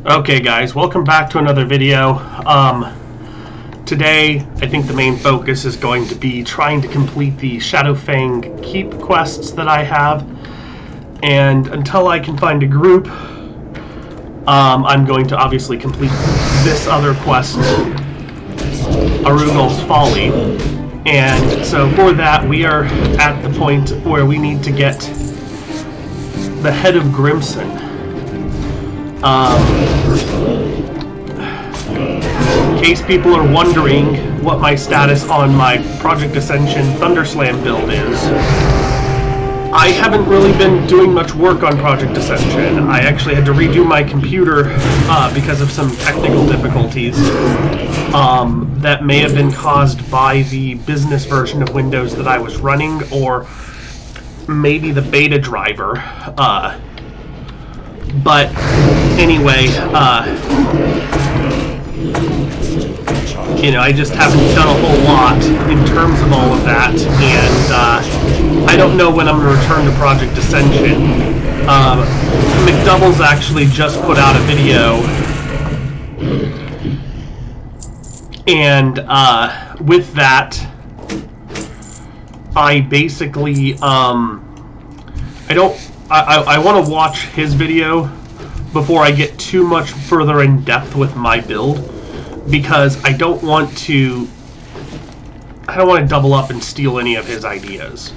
Okay guys, welcome back to another video. Today I think the main focus is going to be trying to complete the Shadowfang Keep quests that I have, and until I can find a group, I'm going to obviously complete this other quest, Arugal's Folly. And so for that we are at the point where we need to get the head of Grimson. In case people are wondering what my status on my Project Ascension Thunderslam build is, I haven't really been doing much work on Project Ascension. I actually had to redo my computer because of some technical difficulties that may have been caused by the business version of Windows that I was running, or maybe the beta driver. But anyway, I just haven't done a whole lot in terms of all of that, and I don't know when I'm going to return to Project Ascension. McDouble's actually just put out a video, and with that, I basically, I want to watch his video before I get too much further in depth with my build, because I don't want to double up and steal any of his ideas,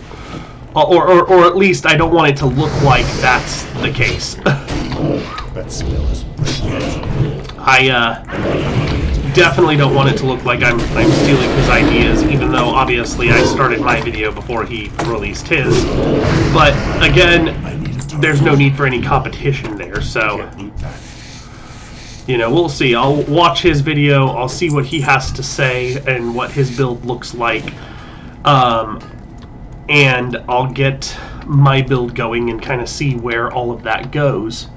or at least I don't want it to look like that's the case. I definitely don't want it to look like I'm stealing his ideas, even though obviously I started my video before he released his. But again, there's no need for any competition there, so we'll see. I'll watch his video, I'll see what he has to say and what his build looks like, and I'll get my build going and kind of see where all of that goes.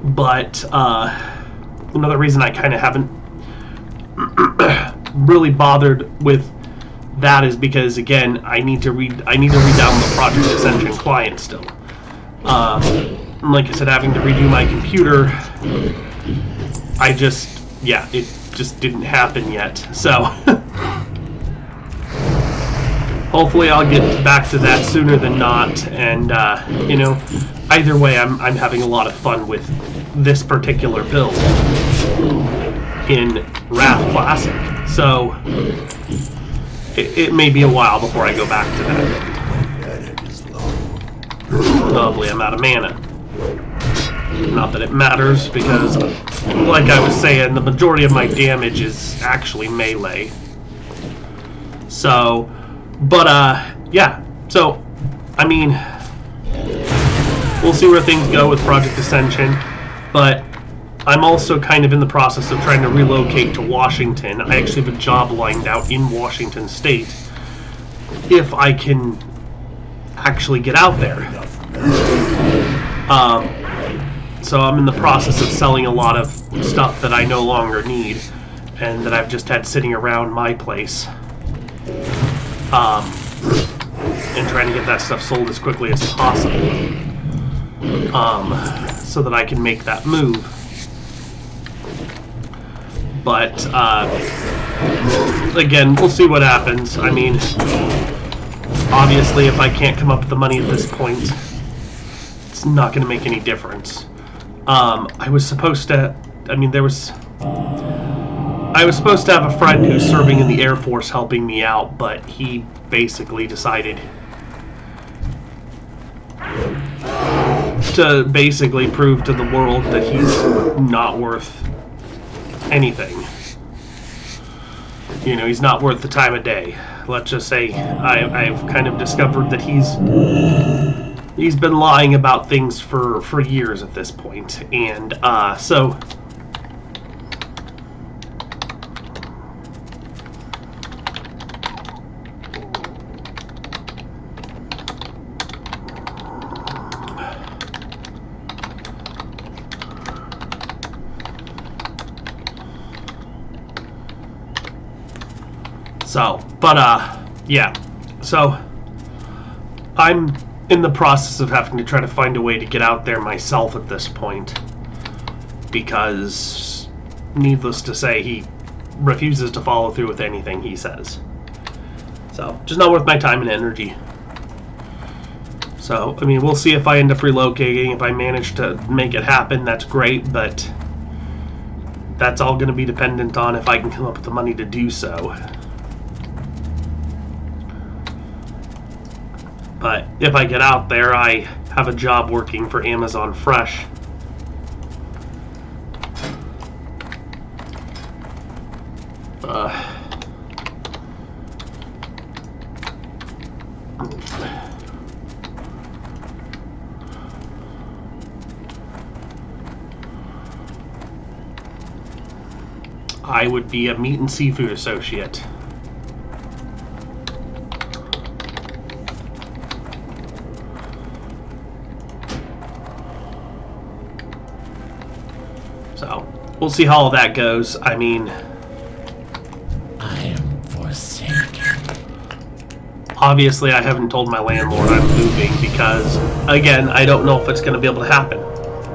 But another reason I kind of haven't really bothered with that is because, again, I need to redownload the Project Ascension client still. Like I said, having to redo my computer, it just didn't happen yet. So hopefully I'll get back to that sooner than not, and either way, I'm having a lot of fun with this particular build in Wrath Classic. So it may be a while before I go back to that. Lovely, I'm out of mana. Not that it matters, because, like I was saying, the majority of my damage is actually melee. So, but, yeah. So, I mean, we'll see where things go with Project Ascension, but I'm also kind of in the process of trying to relocate to Washington. I actually have a job lined out in Washington State, if I can actually get out there. So I'm in the process of selling a lot of stuff that I no longer need, and that I've just had sitting around my place. And trying to get that stuff sold as quickly as possible, so that I can make that move. But again, we'll see what happens. I mean, obviously, if I can't come up with the money at this point, it's not going to make any difference. I was supposed to have a friend who's serving in the Air Force helping me out, but he basically decided to prove to the world that he's not worth anything. He's not worth the time of day. Let's just say I've kind of discovered that he's been lying about things for years at this point, and so but yeah, so I'm in the process of having to try to find a way to get out there myself at this point, because needless to say, he refuses to follow through with anything he says. So, just not worth my time and energy. So, I mean, we'll see if I end up relocating. If I manage to make it happen, that's great, but that's all going to be dependent on if I can come up with the money to do so. But if I get out there, I have a job working for Amazon Fresh. I would be a meat and seafood associate. So, we'll see how all that goes. I mean, I am forsaken. Obviously, I haven't told my landlord I'm moving because, again, I don't know if it's going to be able to happen.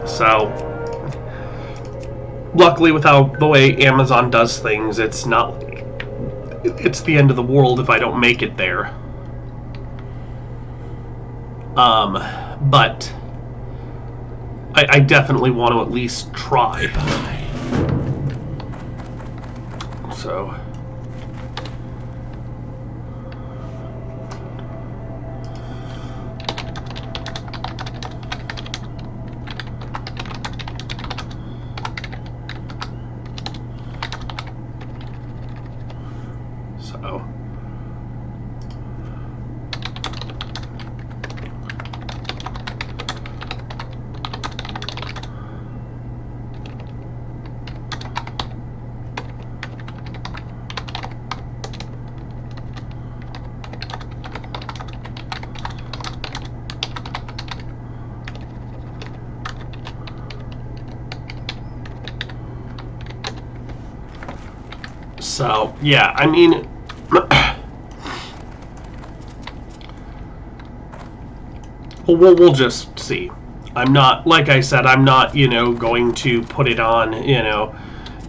So, luckily, with how the way Amazon does things, it's the end of the world if I don't make it there. But I definitely want to at least try. So. So, yeah, I mean, we'll just see. I'm not, like I said, I'm not, going to put it on,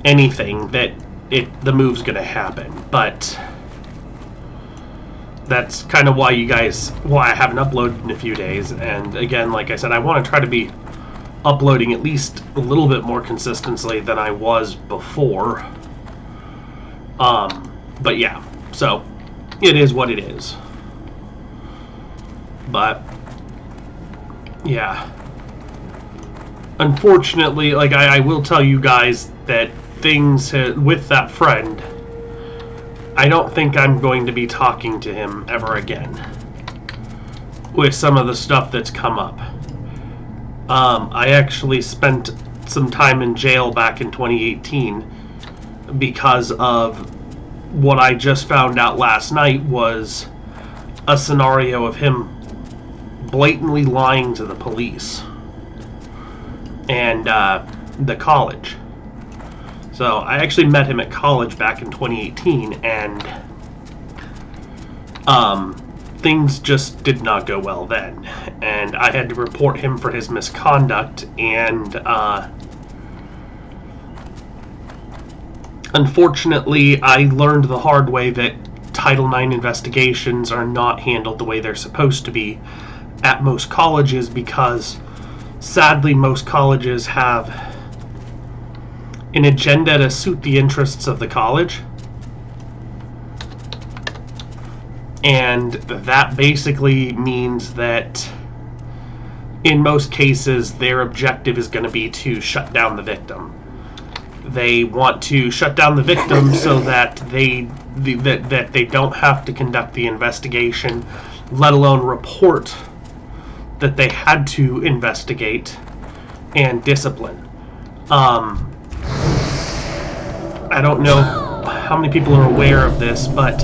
anything that the move's going to happen. But that's kind of why I haven't uploaded in a few days. And again, like I said, I want to try to be uploading at least a little bit more consistently than I was before. But yeah, so it is what it is. But yeah, unfortunately, like I will tell you guys that things with that friend, I don't think I'm going to be talking to him ever again with some of the stuff that's come up. I actually spent some time in jail back in 2018 because of what I just found out last night was a scenario of him blatantly lying to the police and the college. So I actually met him at college back in 2018, and things just did not go well then. And I had to report him for his misconduct, and unfortunately, I learned the hard way that Title IX investigations are not handled the way they're supposed to be at most colleges, because sadly most colleges have an agenda to suit the interests of the college, and that basically means that in most cases their objective is going to be to shut down the victim. They want to shut down the victim so that they don't have to conduct the investigation, let alone report that they had to investigate and discipline. I don't know how many people are aware of this, but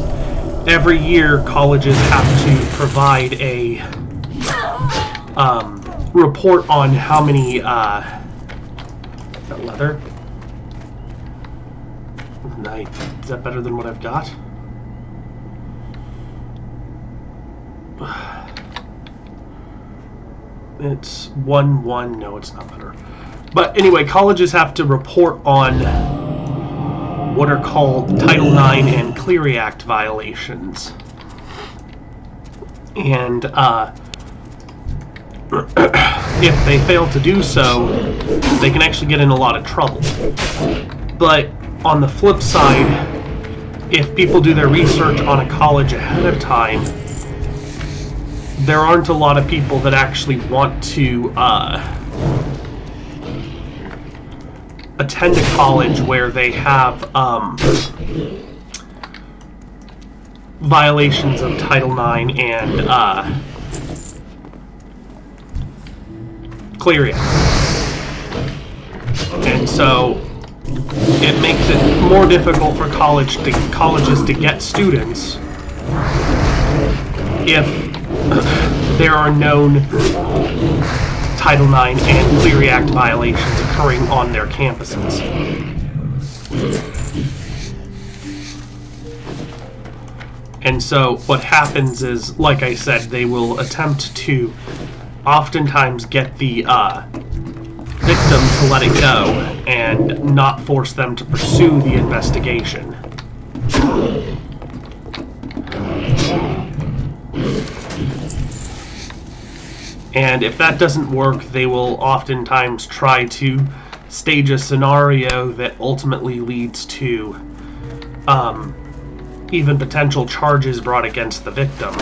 every year colleges have to provide a report on how many is that leather? Nice. Is that better than what I've got? It's 1-1. No, it's not better. But anyway, colleges have to report on what are called Title IX and Clery Act violations. And if they fail to do so, they can actually get in a lot of trouble. But on the flip side, if people do their research on a college ahead of time, there aren't a lot of people that actually want to attend a college where they have violations of Title IX and Clery Act. And so it makes it more difficult for colleges to get students if there are known Title IX and Clery Act violations occurring on their campuses. And so what happens is, like I said, they will attempt to oftentimes get the victim to let it go and not force them to pursue the investigation. And if that doesn't work, they will oftentimes try to stage a scenario that ultimately leads to even potential charges brought against the victim.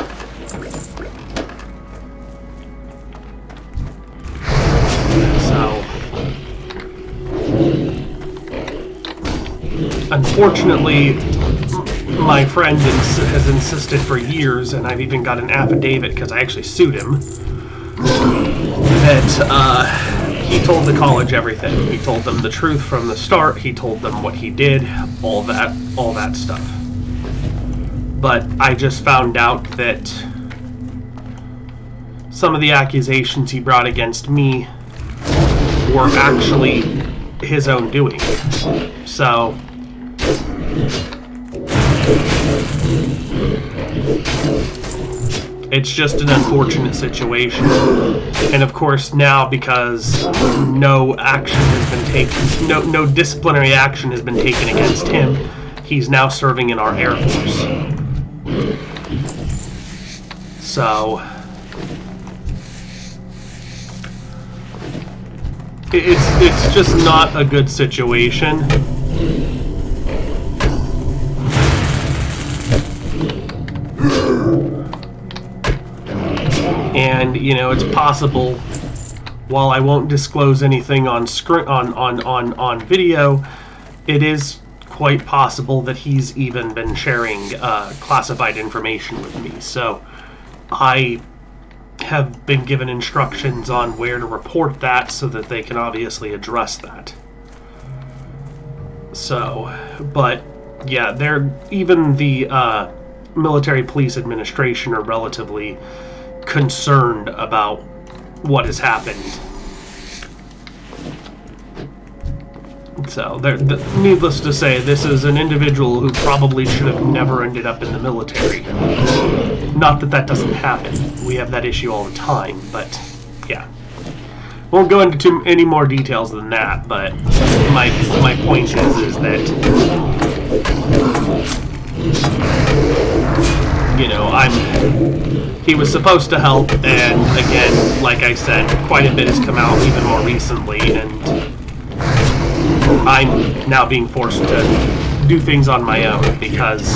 So, unfortunately, my friend has insisted for years, and I've even got an affidavit because I actually sued him, that he told the college everything. He told them the truth from the start. He told them what he did, all that stuff. But I just found out that some of the accusations he brought against me were actually his own doing. So it's just an unfortunate situation. And of course now, because no action has been taken, no disciplinary action has been taken against him, he's now serving in our Air Force. So it's just not a good situation. And you know, it's possible, while I won't disclose anything on video, it is quite possible that he's even been sharing classified information with me. So I have been given instructions on where to report that so that they can obviously address that. So, but yeah, even the military police administration are relatively concerned about what has happened. So, needless to say, this is an individual who probably should have never ended up in the military. Not that that doesn't happen. We have that issue all the time, but yeah. Won't go into any more details than that, but my point is that, you know, he was supposed to help, and again, like I said, quite a bit has come out even more recently, and I'm now being forced to do things on my own because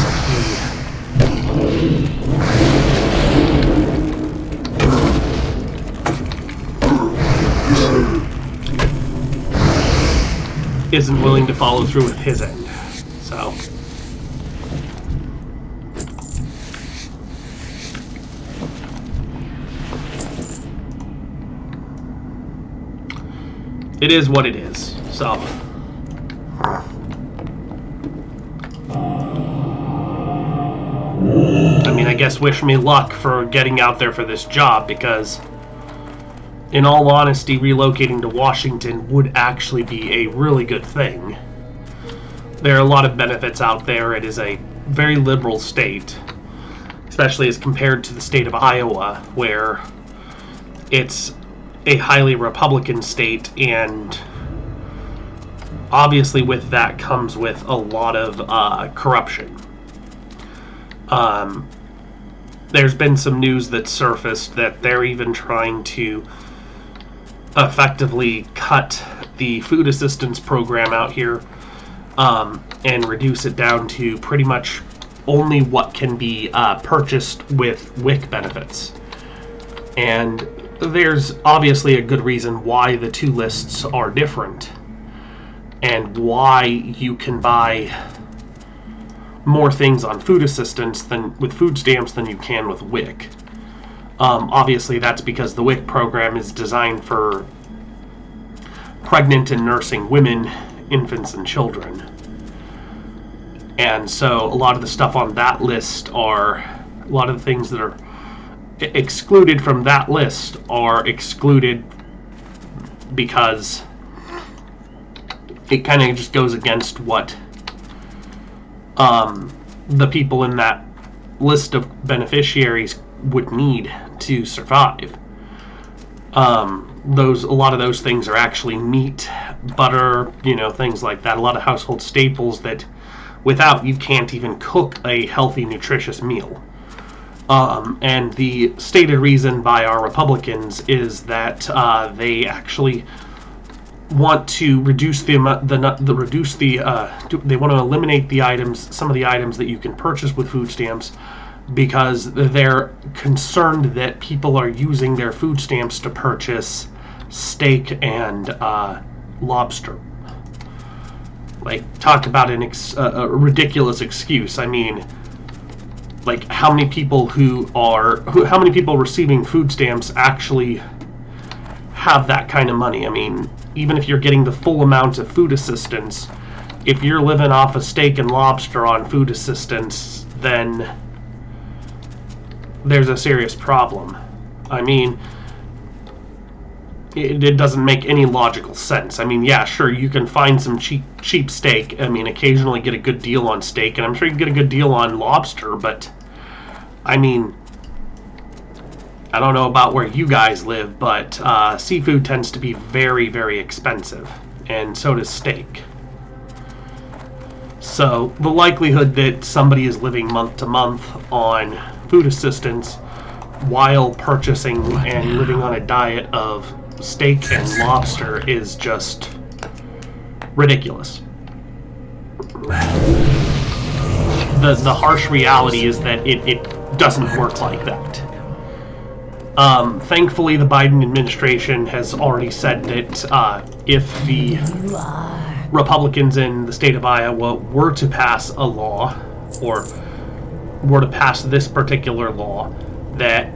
he isn't willing to follow through with his end. So it is what it is. So I mean, I guess wish me luck for getting out there for this job, because in all honesty, relocating to Washington would actually be a really good thing. There are a lot of benefits out there. It is a very liberal state. especially as compared to the state of Iowa, where it's a highly Republican state, and obviously with that comes with a lot of corruption. There's been some news that surfaced that they're even trying to effectively cut the food assistance program out here, and reduce it down to pretty much only what can be purchased with WIC benefits. And there's obviously a good reason why the two lists are different, and why you can buy more things on food assistance than with food stamps than you can with WIC. Obviously that's because the WIC program is designed for pregnant and nursing women, infants, and children. And so a lot of the stuff on that list are, a lot of the things that are excluded from that list are excluded because it kind of just goes against what the people in that list of beneficiaries would need to survive. A lot of those things are actually meat, butter, things like that. A lot of household staples that without you can't even cook a healthy, nutritious meal. And the stated reason by our Republicans is that they actually want to reduce they want to eliminate some of the items that you can purchase with food stamps, because they're concerned that people are using their food stamps to purchase steak and lobster. Like, talk about a ridiculous excuse. I mean, like, how many people receiving food stamps actually have that kind of money? I mean, even if you're getting the full amount of food assistance, if you're living off of steak and lobster on food assistance, then there's a serious problem. I mean, it doesn't make any logical sense. I mean, yeah, sure, you can find some cheap steak. I mean, occasionally get a good deal on steak, and I'm sure you can get a good deal on lobster, but, I mean, I don't know about where you guys live, but seafood tends to be very, very expensive, and so does steak. So the likelihood that somebody is living month to month on food assistance while purchasing and living on a diet of steak and lobster is just ridiculous. The harsh reality is that it doesn't work like that. Thankfully, the Biden administration has already said that if the Republicans in the state of Iowa were to pass a law, or were to pass this particular law, that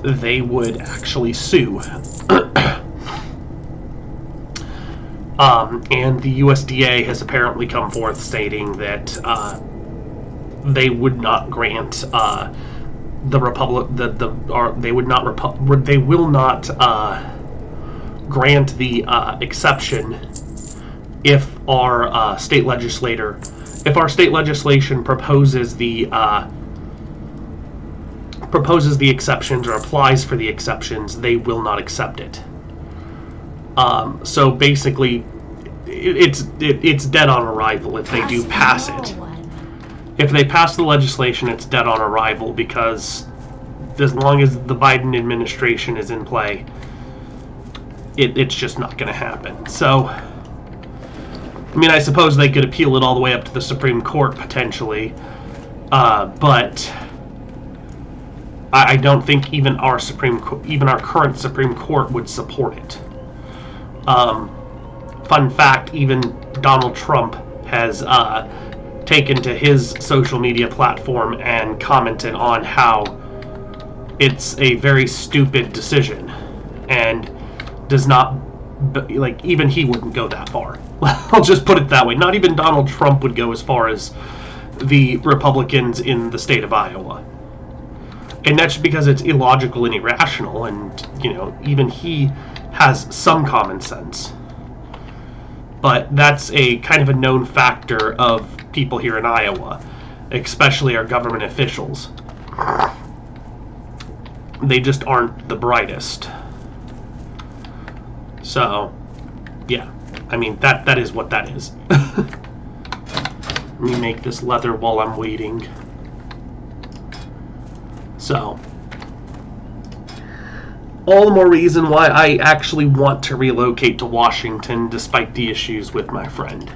they would actually sue. And the USDA has apparently come forth stating that they would not grant they will not grant the exception if our state legislation proposes the exceptions or applies for the exceptions. They will not accept it. So basically, it's dead on arrival if they do pass it. If they pass the legislation, it's dead on arrival, because as long as the Biden administration is in play, it's just not going to happen. So, I mean, I suppose they could appeal it all the way up to the Supreme Court, potentially, but I don't think even our current Supreme Court would support it. Fun fact, even Donald Trump has taken to his social media platform and commented on how it's a very stupid decision, and does not, like, even he wouldn't go that far. I'll just put it that way. Not even Donald Trump would go as far as the Republicans in the state of Iowa. And that's because it's illogical and irrational, and, even he has some common sense. But that's a kind of a known factor of people here in Iowa, especially our government officials. They just aren't the brightest. So, yeah. I mean, that is what that is. Let me make this leather while I'm waiting. So, all the more reason why I actually want to relocate to Washington despite the issues with my friend.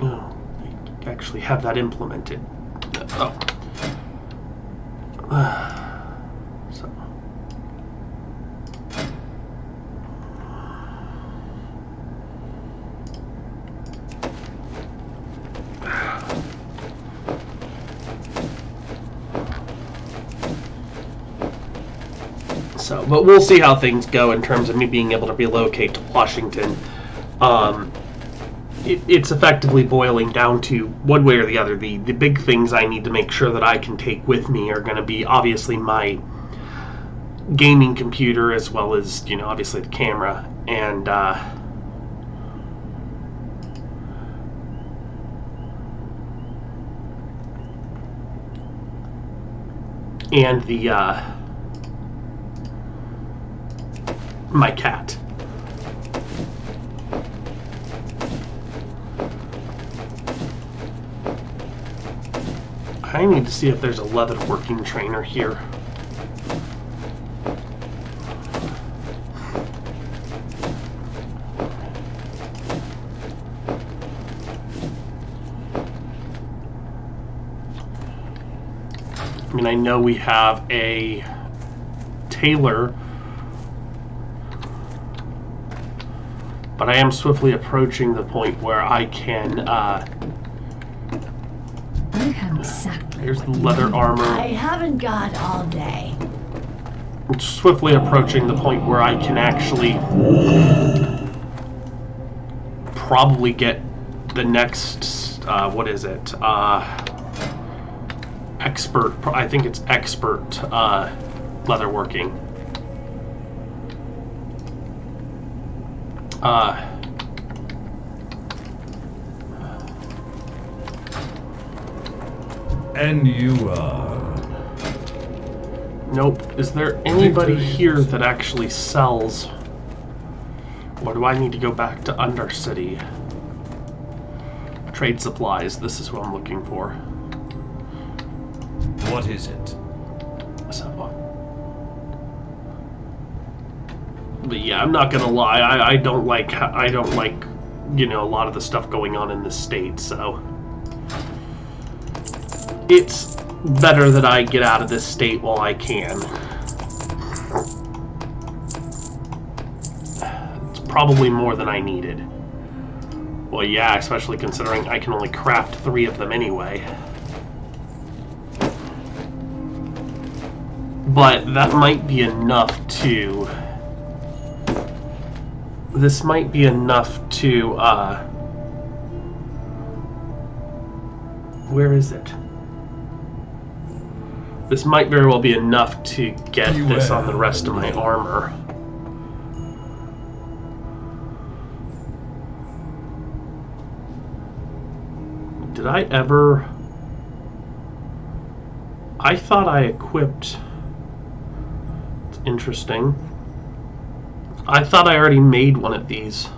Oh, I actually have that implemented. Oh. So. So, but we'll see how things go in terms of me being able to relocate to Washington. It's effectively boiling down to one way or the other. The big things I need to make sure that I can take with me are going to be obviously my gaming computer, as well as, you know, obviously the camera, and the my cat. I need to see if there's a leather working trainer here. I mean, I know we have a tailor, but I am swiftly approaching the point where I can, exactly. Here's the leather armor. I haven't got all day. I'm swiftly approaching the point where I can actually probably get the next, what is it? Expert, I think it's expert leatherworking. And you are... Nope. Is there anybody here that actually sells? Or do I need to go back to Undercity? Trade supplies. This is what I'm looking for. What is it? So, but yeah, I'm not gonna lie. I don't like, you know, a lot of the stuff going on in this state. So it's better that I get out of this state while I can. It's probably more than I needed. Well, yeah, especially considering I can only craft 3 of them anyway. But that might be enough to... This might be enough to, where is it? This might very well be enough to get this on the rest of my armor. Did I ever... I thought I equipped... It's interesting. I thought I already made one of these.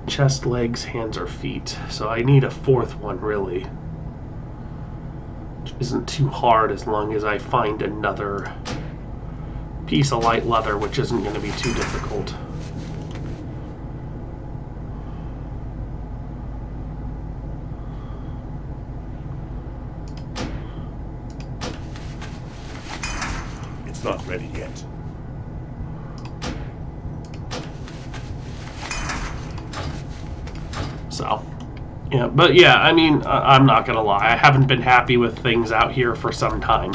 Chest, legs, hands, or feet. So I need a 4th one, really. Which isn't too hard as long as I find another piece of light leather, which isn't going to be too difficult. It's not ready yet. So, yeah, but yeah, I mean, I'm not gonna lie, I haven't been happy with things out here for some time.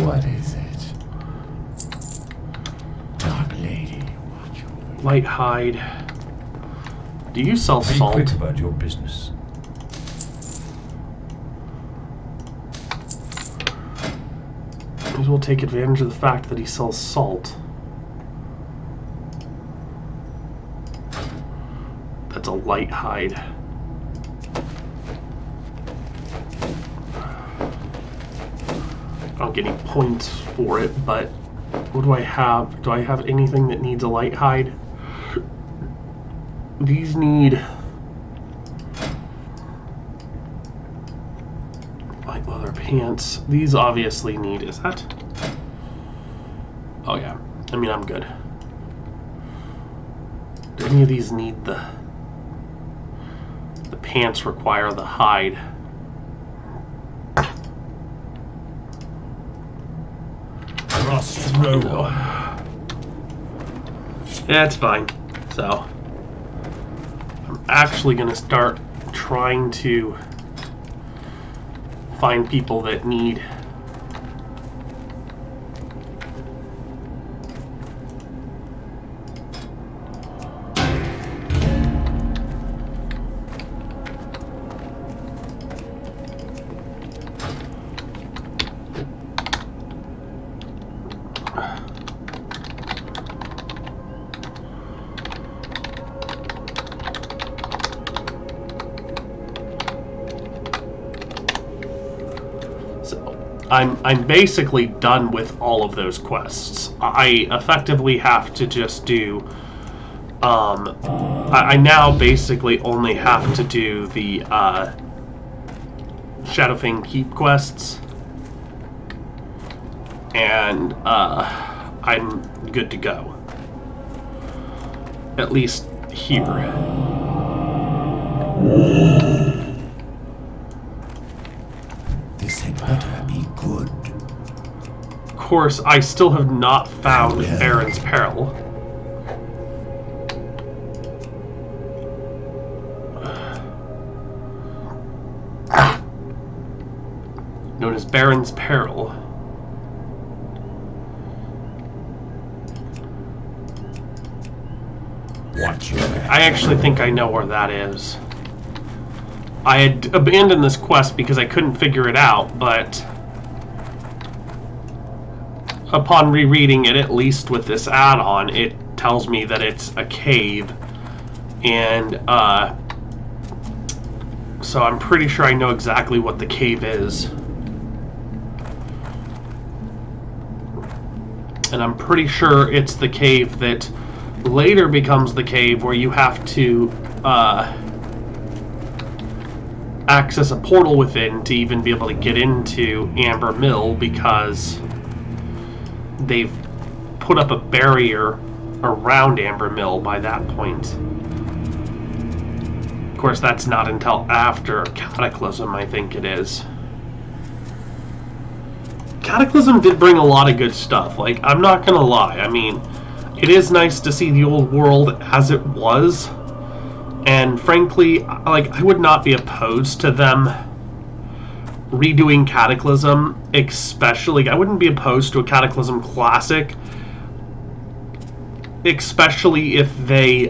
What is it? Dark lady, watch over. Light hide. Do you sell Be salt? quick about your business. These will take advantage of the fact that he sells salt. That's a light hide. I don't get any points for it, but what do I have? Do I have anything that needs a light hide? These need light leather pants. These obviously need, is that? Oh yeah, I mean I'm good. Do any of these need the pants require the hide? No. Yeah, it's fine. So I'm actually going to start trying to find people that need I'm basically done with all of those quests. I effectively have to just do I now basically only have to do the Shadowfang Keep quests, and I'm good to go. At least here. This had better be good. Of course, I still have not found Baron's Peril. Known as Baron's Peril. Watch your back. I actually think I know where that is. I had abandoned this quest because I couldn't figure it out, but upon rereading it, at least with this add-on, it tells me that it's a cave, and so I'm pretty sure I know exactly what the cave is. And I'm pretty sure it's the cave that later becomes the cave where you have to access a portal within to even be able to get into Amber Mill, because they've put up a barrier around Amber Mill by that point. Of course, that's not until after Cataclysm, I think it is. Cataclysm did bring a lot of good stuff. Like, I'm not gonna lie. I mean, it is nice to see the old world as it was. And frankly, like, I would not be opposed to them redoing Cataclysm, especially. I wouldn't be opposed to a Cataclysm Classic, especially if they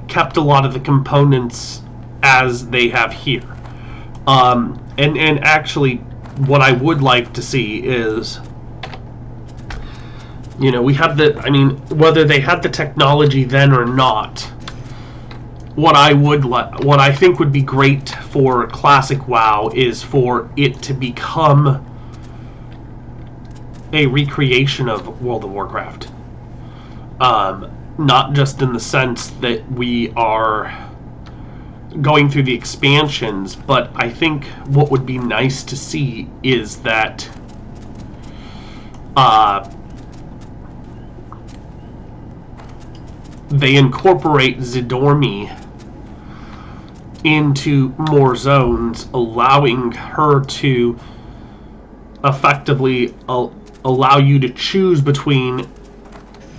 kept a lot of the components as they have here. And actually, what I would like to see is, you know, we have the, I mean, whether they had the technology then or not, what I think would be great for Classic WoW is for it to become a recreation of World of Warcraft. Not just in the sense that we are going through the expansions, but I think what would be nice to see is that they incorporate Zidormi into more zones, allowing her to effectively allow you to choose between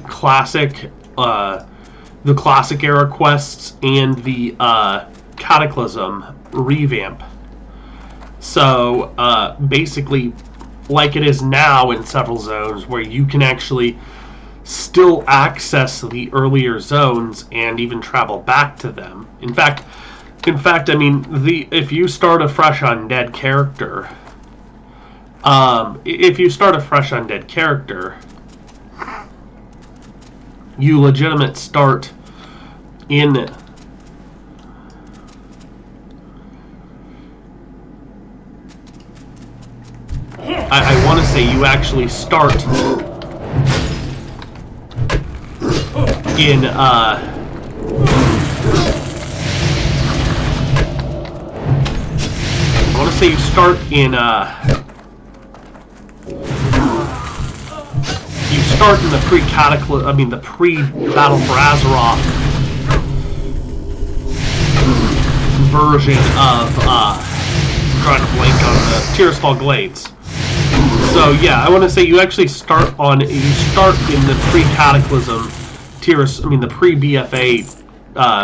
classic, the classic era quests and the Cataclysm revamp. So basically, like it is now in several zones, where you can actually still access the earlier zones and even travel back to them. In fact, I mean, if you start a fresh undead character, If you start a fresh undead character, you legitimate start in I want to say you actually start in I want to say you start in the pre-cataclysm. I mean, the pre-Battle for Azeroth version of trying to blank on the Tearsfall Glades. So yeah, I want to say you actually start in the pre-cataclysm the pre-BFA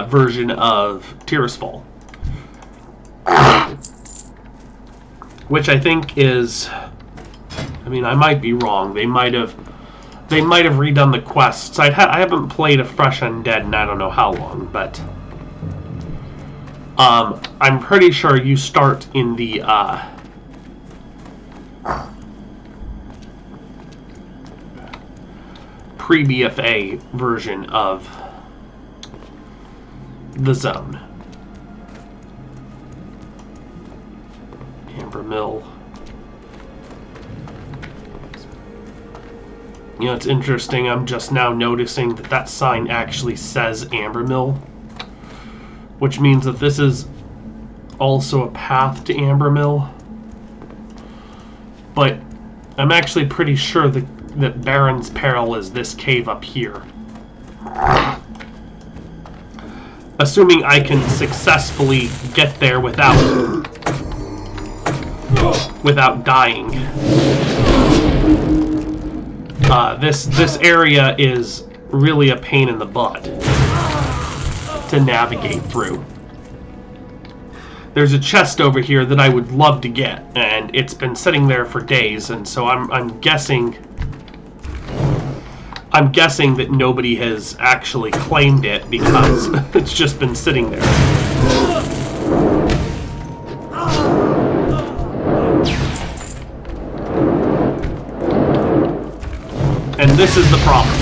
version of Tearsfall. Which I think is, I mean, I might be wrong. They might have redone the quests. I haven't played a fresh undead in I don't know how long, but I'm pretty sure you start in the pre-BFA version of the zone. Amber Mill. You know, it's interesting, I'm just now noticing that that sign actually says Amber Mill, which means that this is also a path to Amber Mill. But I'm actually pretty sure that Baron's Peril is this cave up here. Assuming I can successfully get there without dying. This area is really a pain in the butt to navigate through. There's a chest over here that I would love to get, and it's been sitting there for days, and so I'm guessing that nobody has actually claimed it because it's just been sitting there. And this is the problem.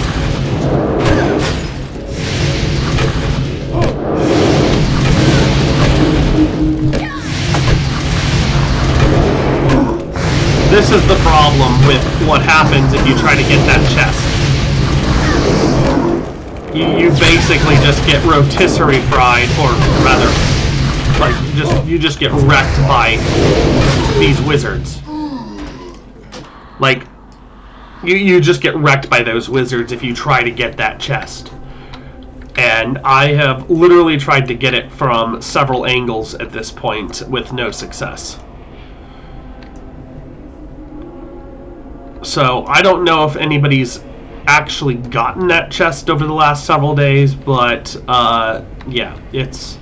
This is the problem with what happens if you try to get that chest. You basically just get rotisserie fried, or rather, like, you just get wrecked by these wizards. Like, you just get wrecked by those wizards if you try to get that chest. And I have literally tried to get it from several angles at this point with no success. So I don't know if anybody's actually gotten that chest over the last several days, but yeah, it's...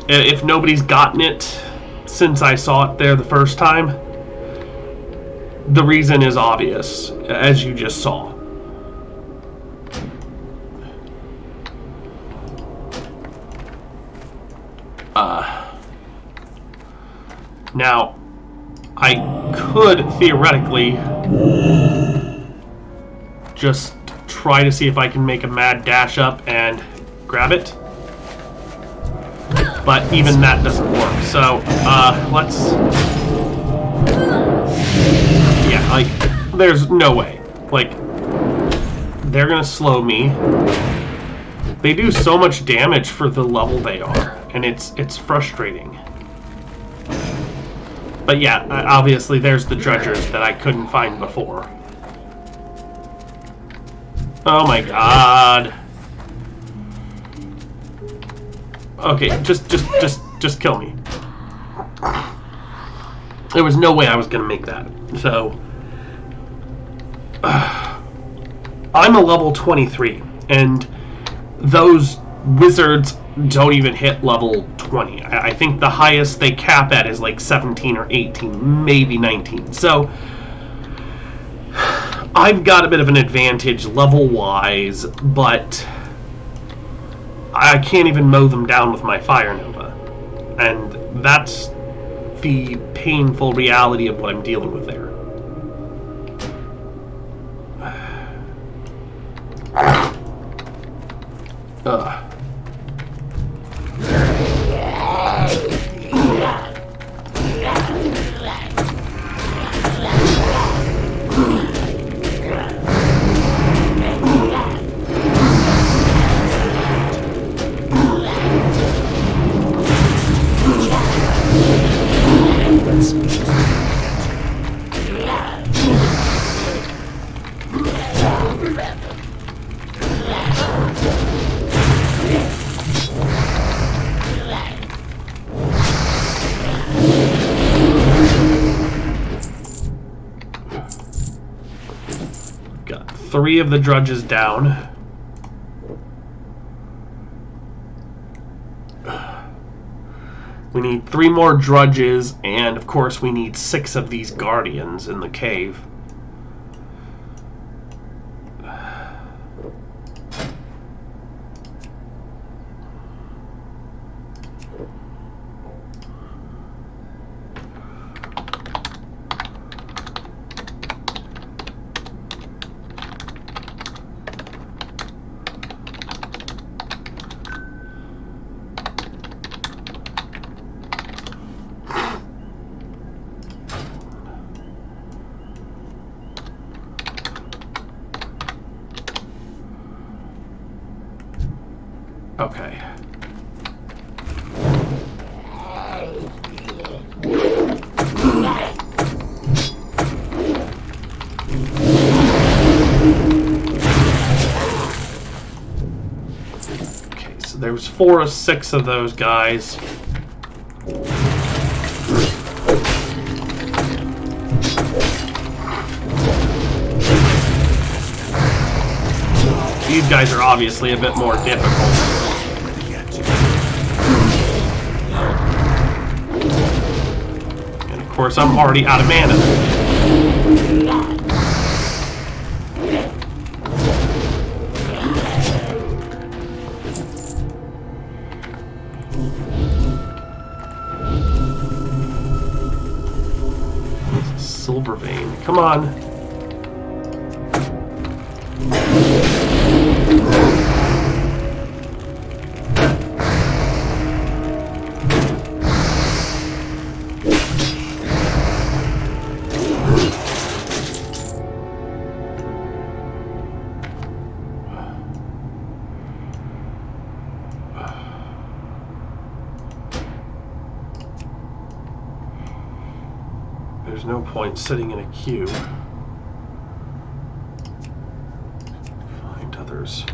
If nobody's gotten it since I saw it there the first time, the reason is obvious, as you just saw. Now, I could theoretically just try to see if I can make a mad dash up and grab it, but even that doesn't work. So let's, yeah, like, there's no way. Like, they're gonna slow me. They do so much damage for the level they are, and it's frustrating. But yeah, obviously there's the dredgers that I couldn't find before. Oh my god. Okay, just kill me. There was no way I was gonna make that. So I'm a level 23, and those wizards don't even hit level 20. I think the highest they cap at is like 17 or 18, maybe 19. So I've got a bit of an advantage level-wise, but I can't even mow them down with my Fire Nova. And that's the painful reality of what I'm dealing with there. Got 3 of the drudges down. We need 3 more drudges, and of course we need 6 of these guardians in the cave. Okay. Okay, so there was 4 or 6 of those guys. These guys are obviously a bit more difficult. And of course, I'm already out of mana. Silvervein, come on. There's no point sitting in a queue. Find others.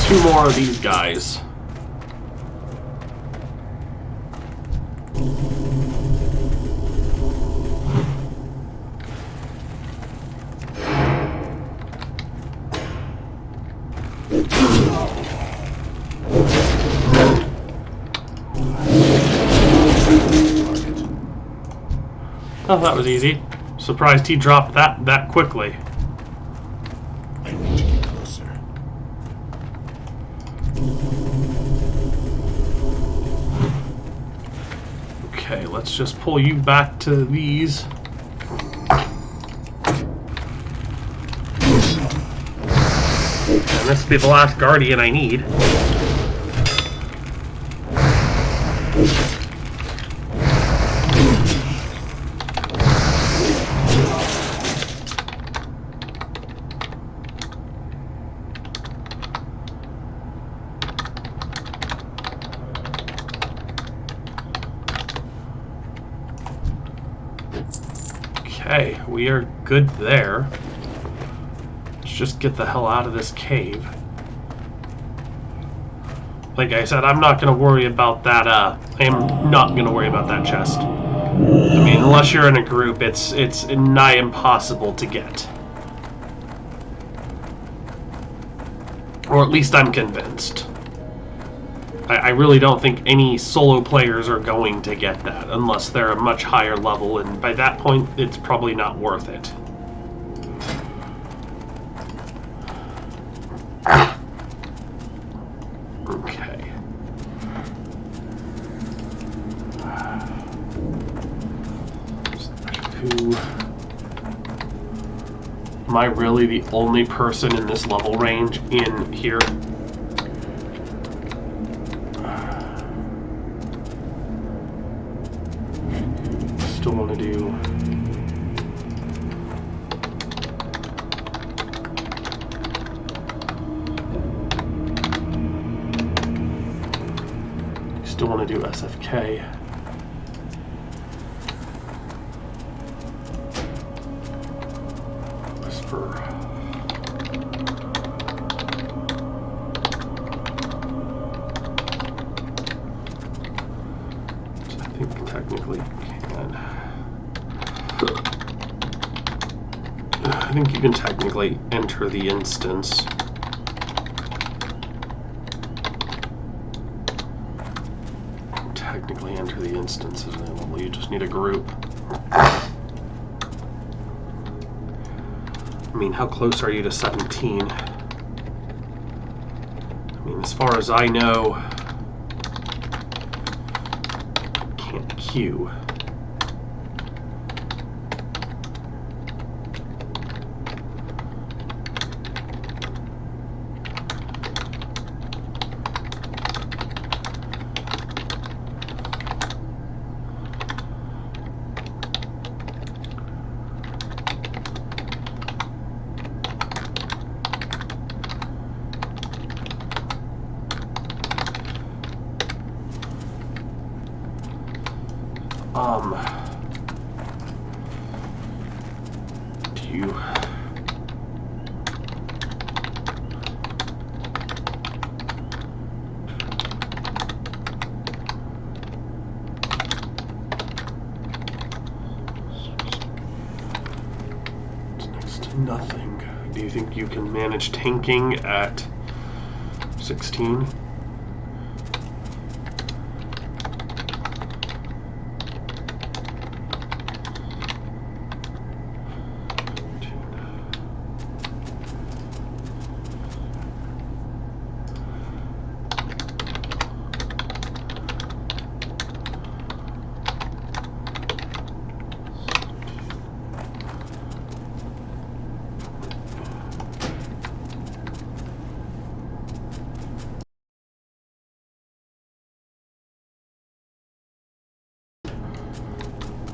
Two more of these guys. Oh, that was easy. Surprised he dropped that quickly. I need to get closer. Okay, let's just pull you back to these. And this will be the last Guardian I need. Okay, we are good there. Let's just get the hell out of this cave. Like I said, I'm not going to worry about that, I am not going to worry about that chest. I mean, unless you're in a group, it's nigh impossible to get. Or at least I'm convinced. I really don't think any solo players are going to get that, unless they're a much higher level, and by that point, it's probably not worth it. Okay. Who... Am I really the only person in this level range in here? Still want to do... Still want to do SFK. Whisper. Which I think technically can. I think you can technically enter the instance. Technically enter the instance as a level. You just need a group. I mean, how close are you to 17? I mean, as far as I know, can't queue. Do you... It's next to nothing. Do you think you can manage tanking at 16?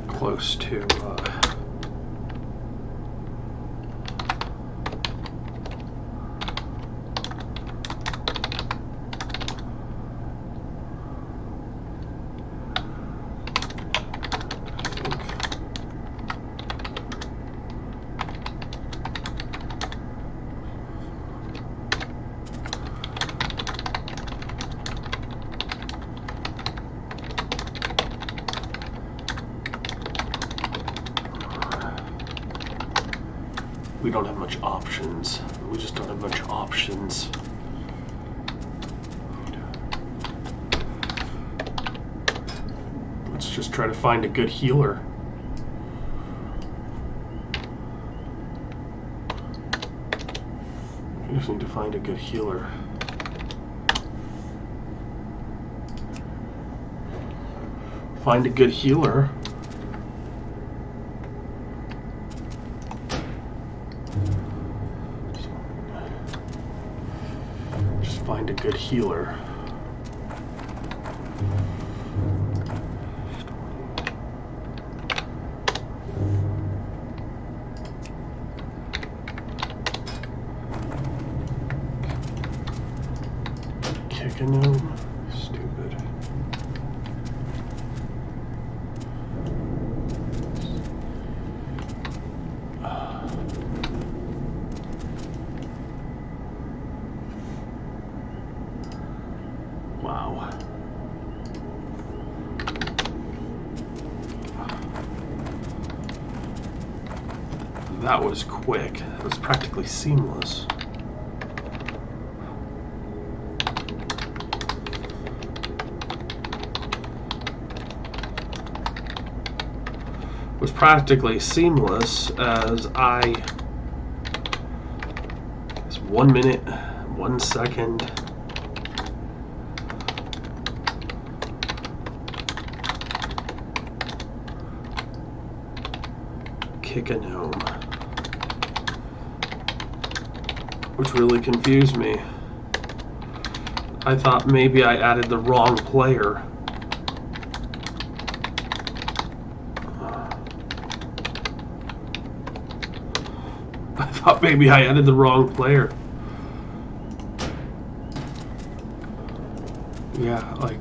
Close to we don't have much options. We just don't have much options. Let's just try to find a good healer. just need to find a good healer. Find a good healer. Just find a good healer. Kicking him. Stupid. Wow. That was quick. That was practically seamless. Was practically seamless as it's 1 minute, 1 second. Kicking home, which really confused me. I thought maybe I added the wrong player. I thought maybe I added the wrong player. Yeah, like...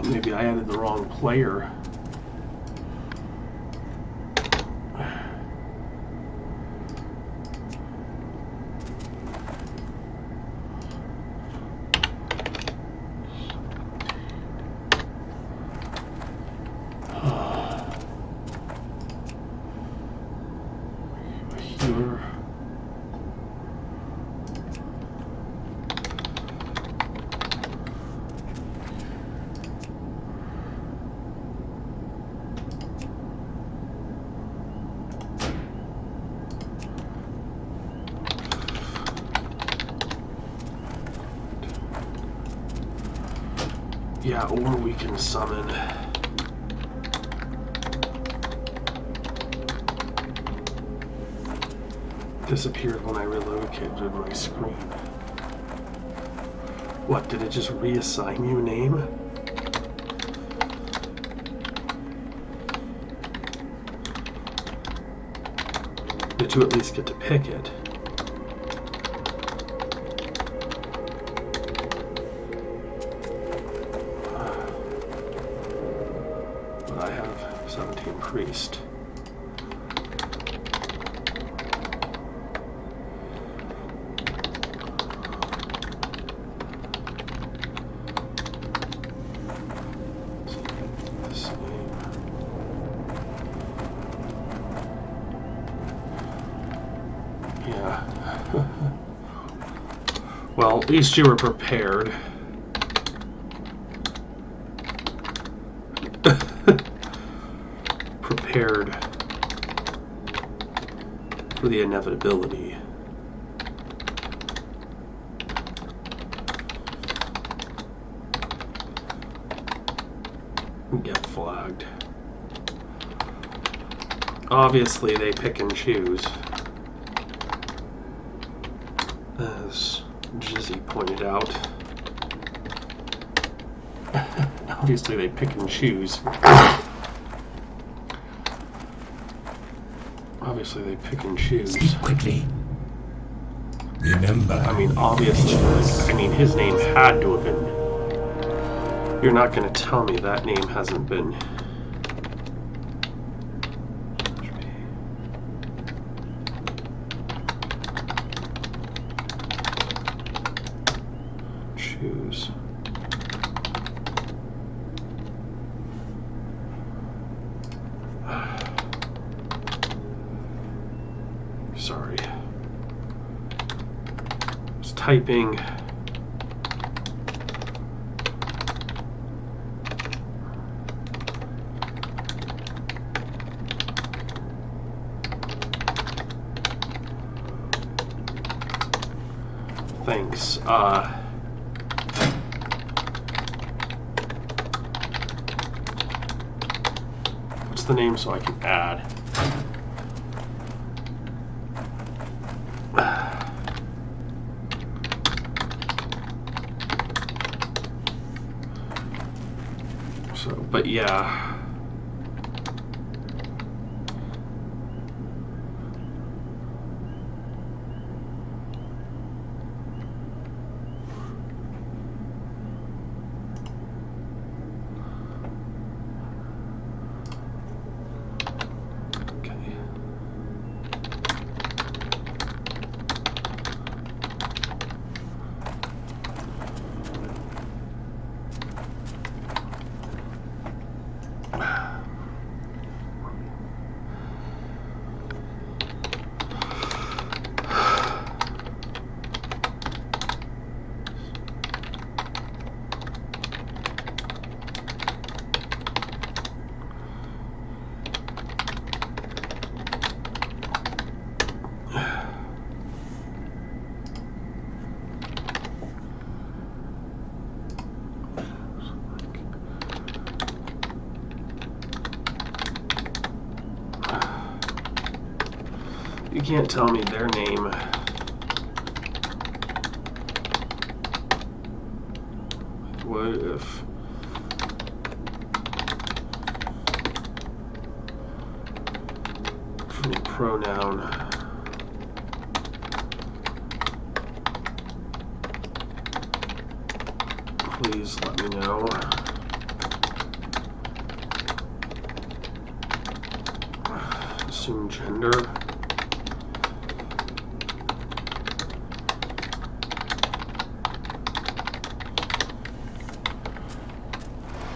maybe I added the wrong player. Here. Yeah, or we can summon. Disappeared when I relocated my screen. What, did it just reassign you a name? Did you at least get to pick it? But I have 17 priest. Well, at least you were prepared. Prepared for the inevitability. Get flagged. Obviously, they pick and choose. As Jizzy pointed out. Obviously, they pick and choose. Obviously, they pick and choose. Speak quickly. Remember. I mean, obviously. I mean, his name had to have been. You're not going to tell me that name hasn't been. Choose. Sorry. I was typing. Thanks. What's the name so I can add? So, but yeah. You can't tell me their name. What if... full pronoun. Please let me know. Assume gender.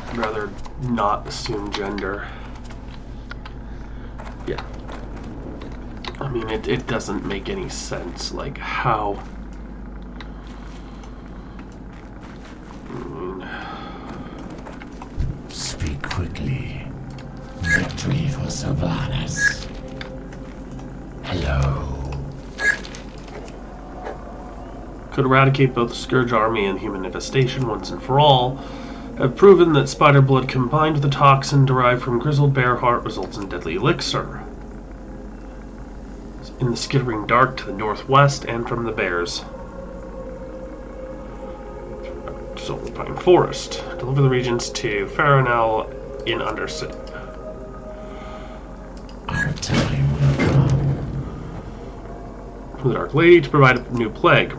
I'd rather not assume gender. Yeah. I mean, it doesn't make any sense. Like, how... Speak quickly. Victory for Sylvanas. Hello. Could eradicate both the Scourge Army and human infestation once and for all. Have proven that spider blood combined with a toxin derived from grizzled bear heart results in deadly elixir. In the skittering dark to the northwest and from the bears. Silverpine Forest. Deliver the regions to Farinel in Undercity. Our time will come. From the Dark Lady to provide a new plague.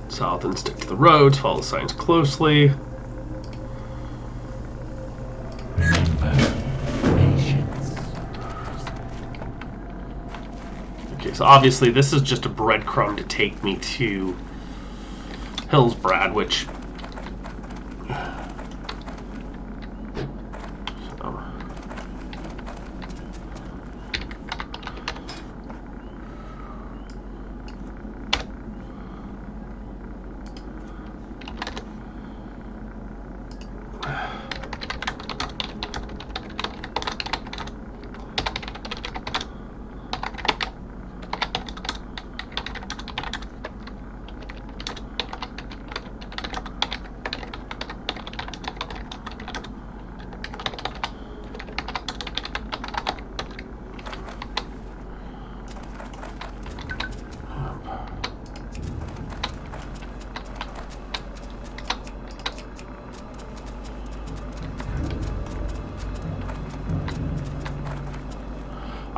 South and stick to the roads, follow the signs closely. Remember, patience. Okay, so obviously this is just a breadcrumb to take me to Hillsbrad, which...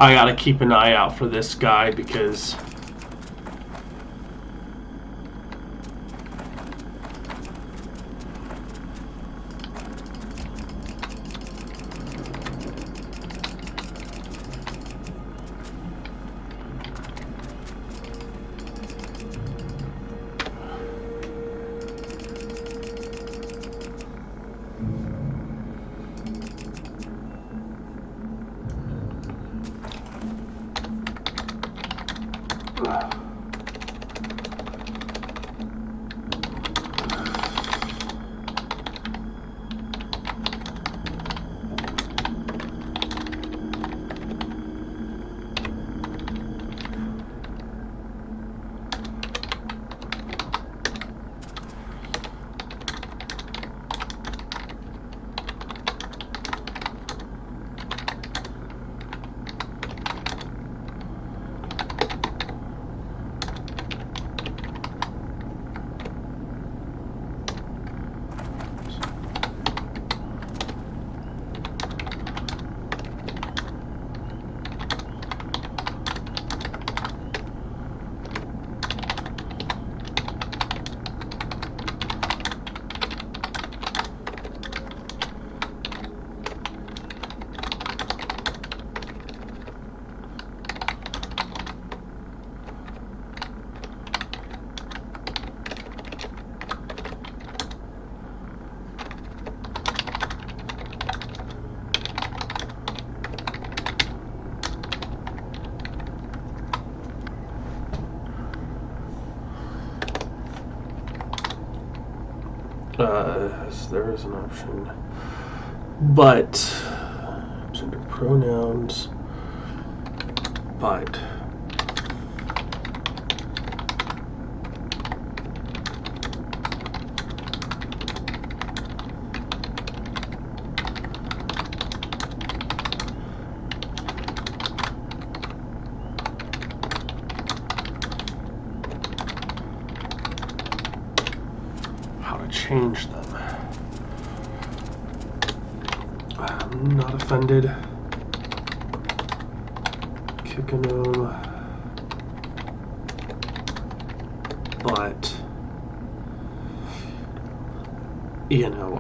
I gotta keep an eye out for this guy because There is an option. But, gender pronouns, but, how to change them. I'm not offended. Kicking them. But, you know,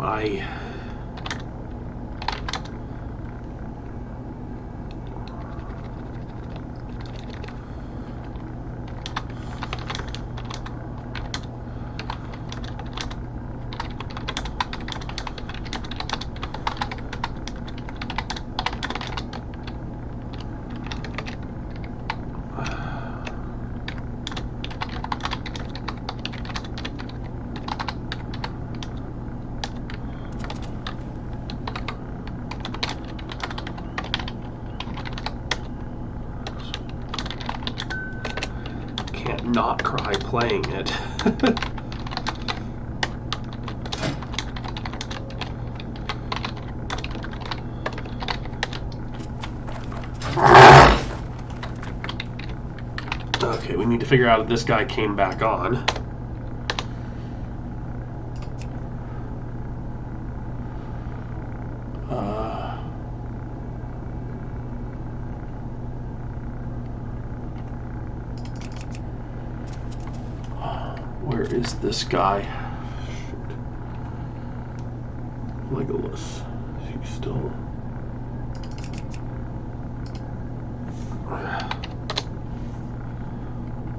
can't not cry playing it. Okay, we need to figure out if this guy came back on. Where is this guy? Shoot. Legolas. Is he still?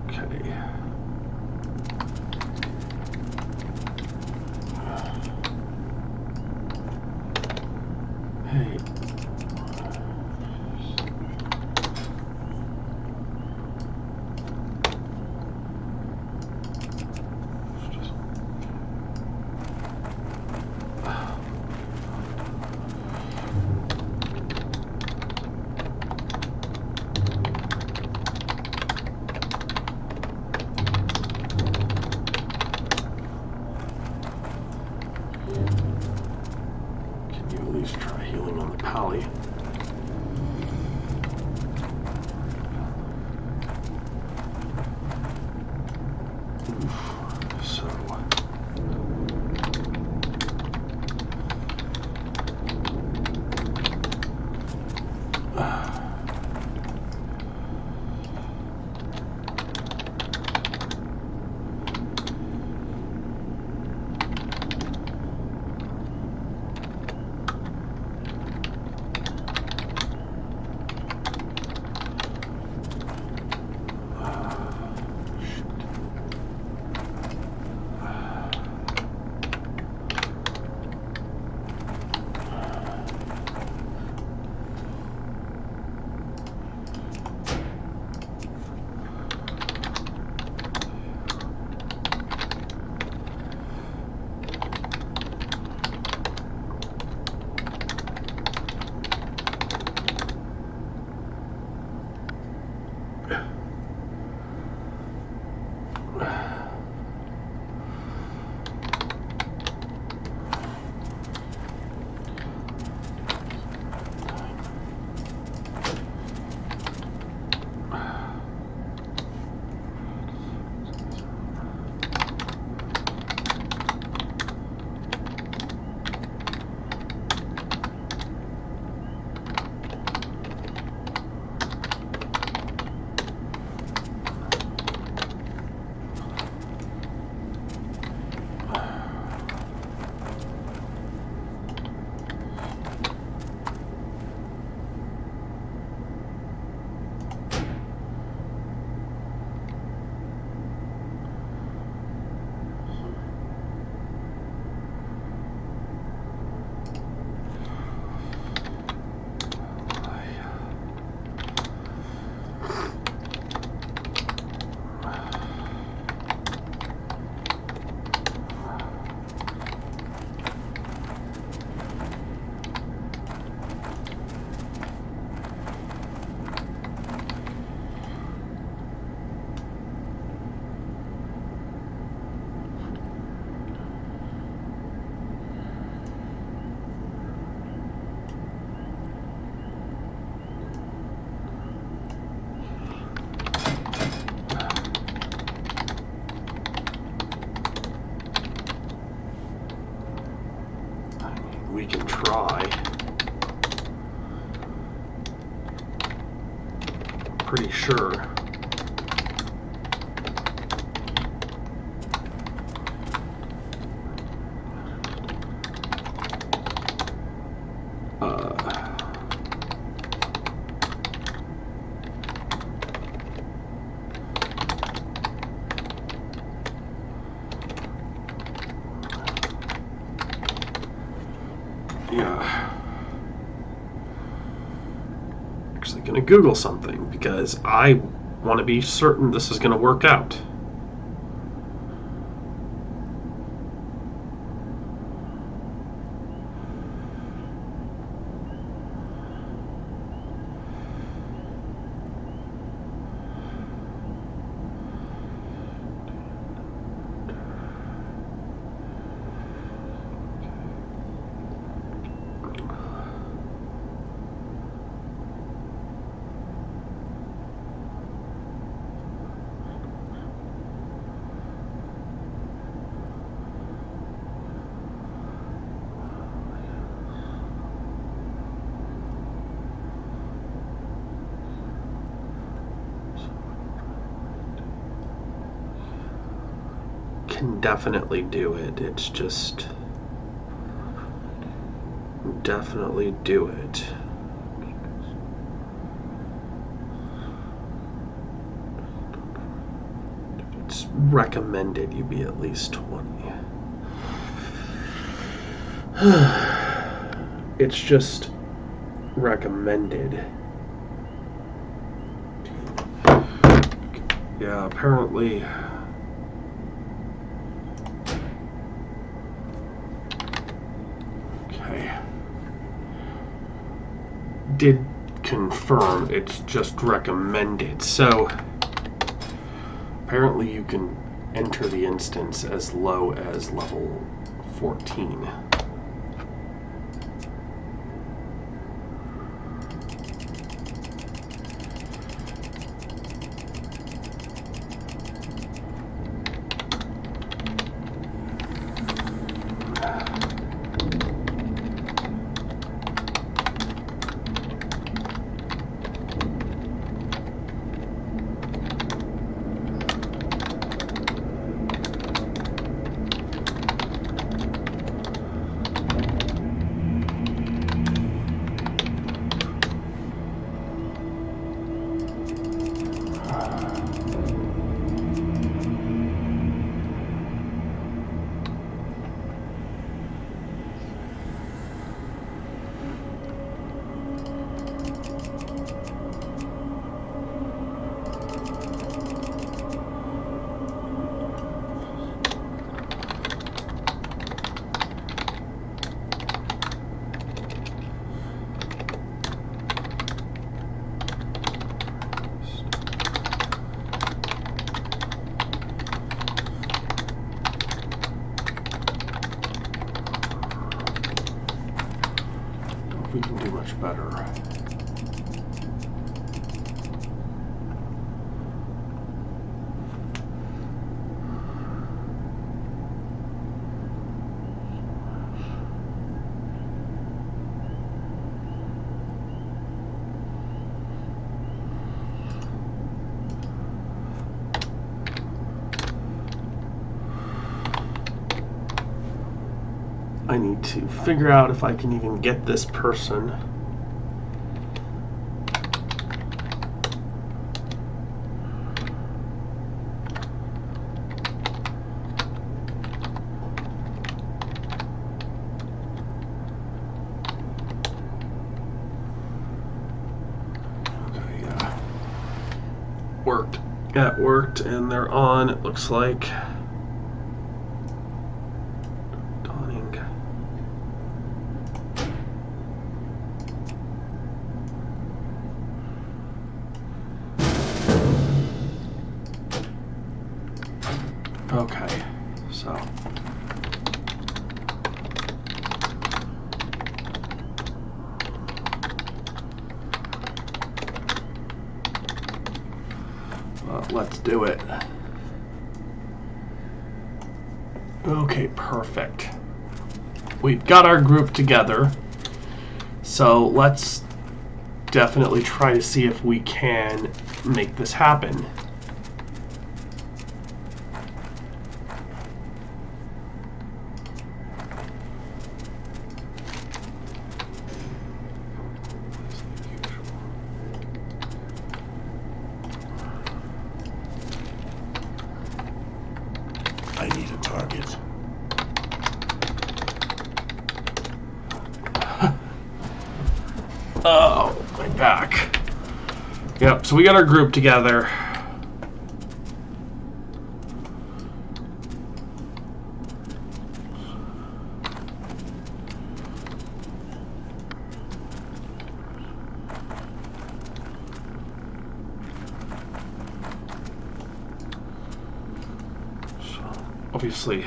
Okay. Hey. Can you at least try healing on the pally? Oof. So. try. Pretty sure. Actually gonna Google something because I want to be certain this is gonna work out. Can definitely do it. It's just definitely do it. It's recommended you be at least 20. It's just recommended. Yeah, apparently. Did confirm it's just recommended. So apparently you can enter the instance as low as level 14. We can do much better. I need to figure out if I can even get this person. Okay, yeah. Worked. That worked, and they're on, it looks like. Okay, so let's do it. Okay, perfect. We've got our group together. So let's definitely try to see if we can make this happen. I need a target. Oh, my back. Yep, so we got our group together. So, obviously.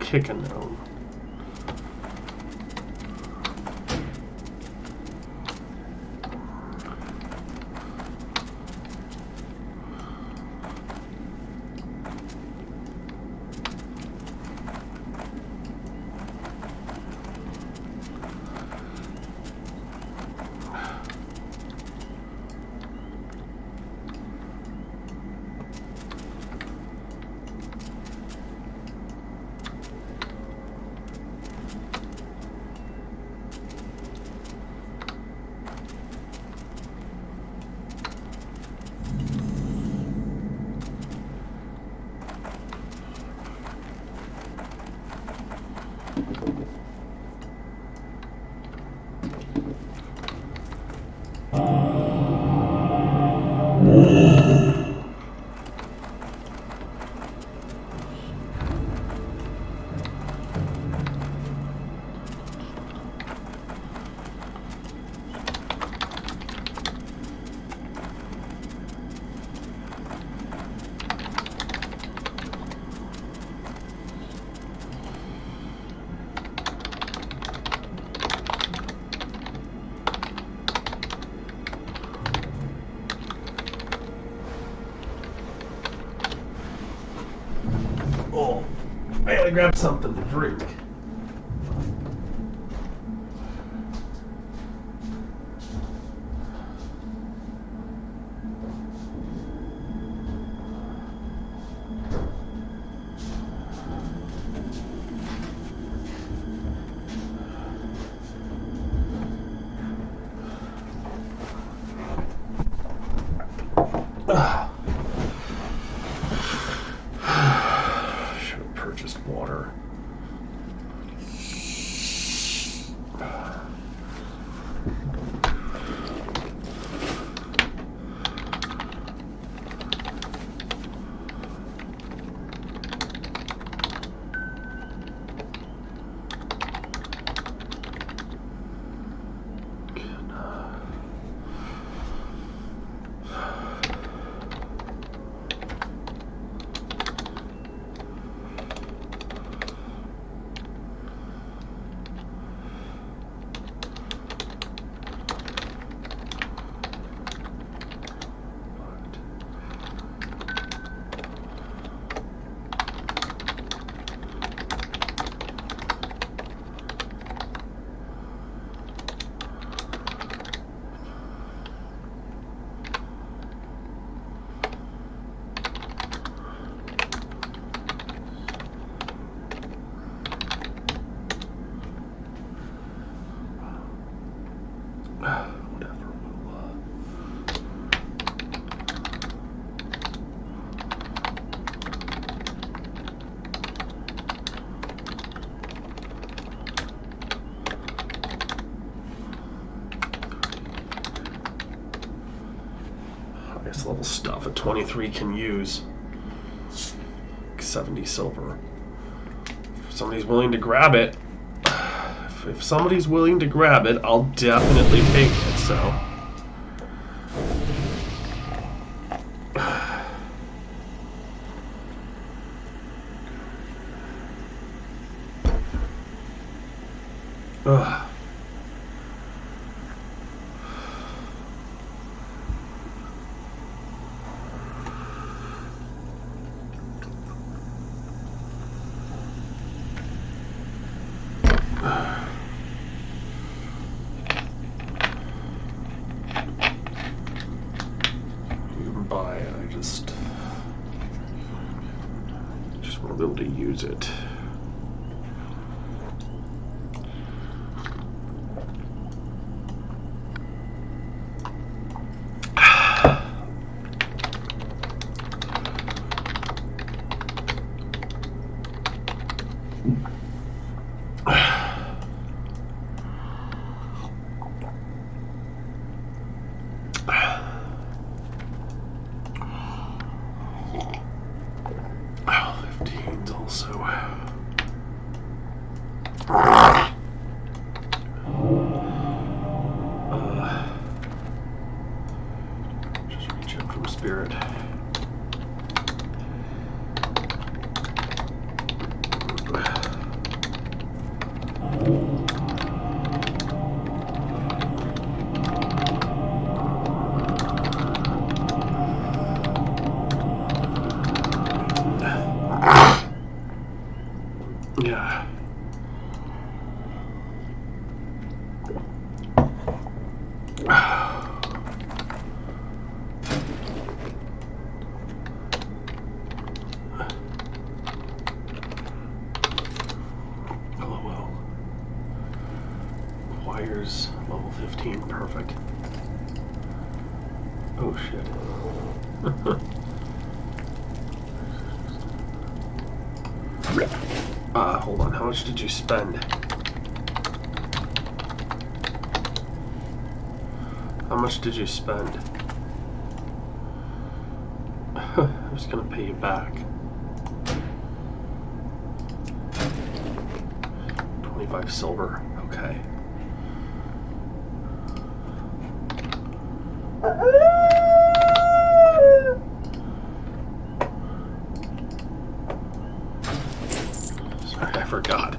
Kicking though. Oh, I gotta grab something to drink. Should have purchased water. highest level stuff at 23 can use 70 silver. If somebody's willing to grab it, if somebody's willing to grab it, I'll definitely take it, so. Ugh. You can buy it, I just want to be able to use it. Spirit. Yeah. Requires level 15, perfect. Oh shit. Hold on, how much did you spend? How much did you spend? I'm just gonna pay you back. 25 silver, okay. Sorry, I forgot.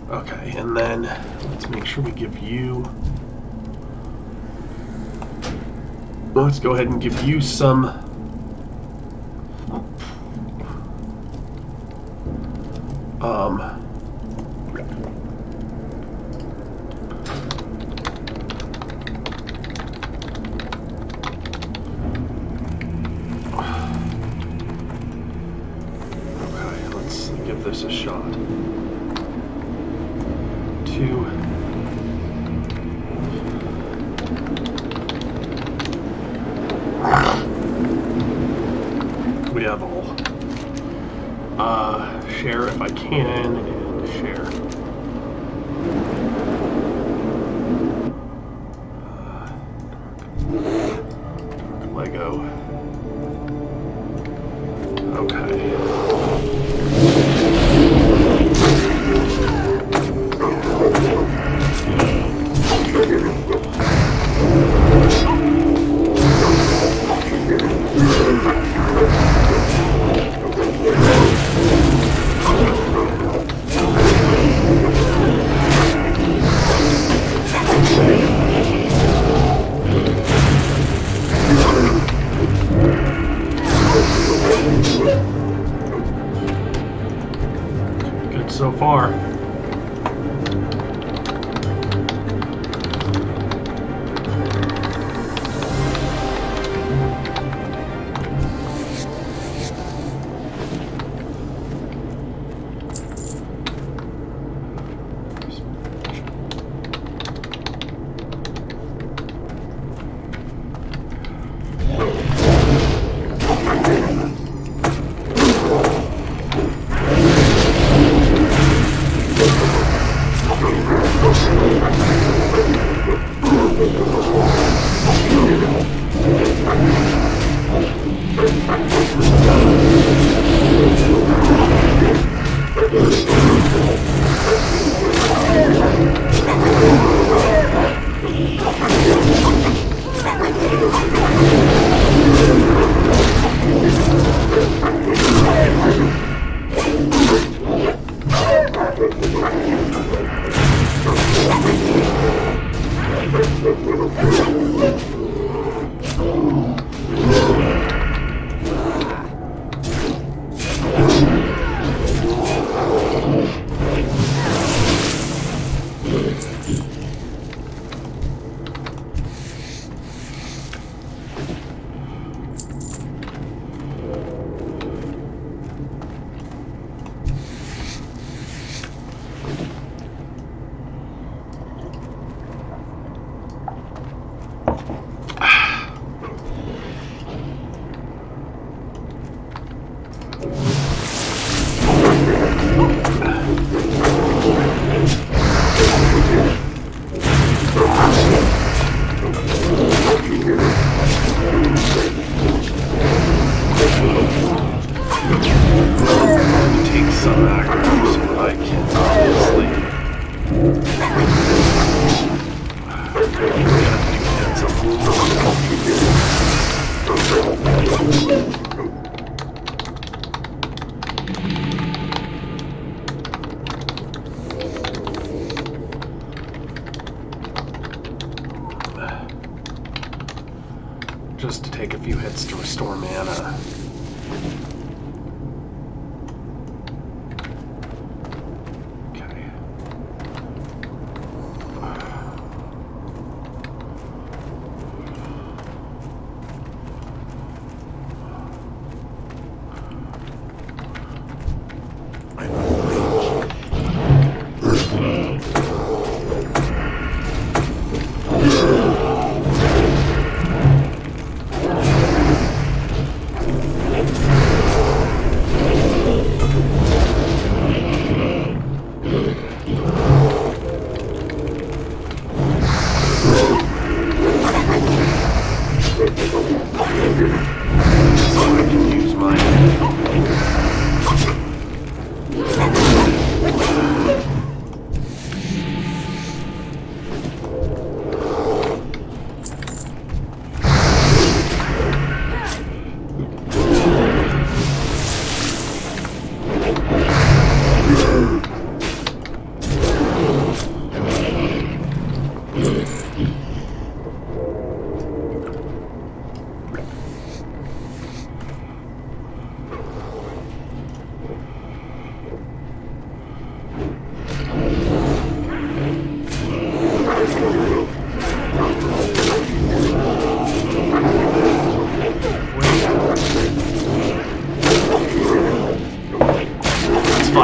Okay, and then let's make sure we give you... Let's go ahead and give you some... Okay, let's give this a shot. 2. We have all. Share if I can, and share. Lego. Okay. Take some actors if I can, obviously. Just to take a few hits to restore mana.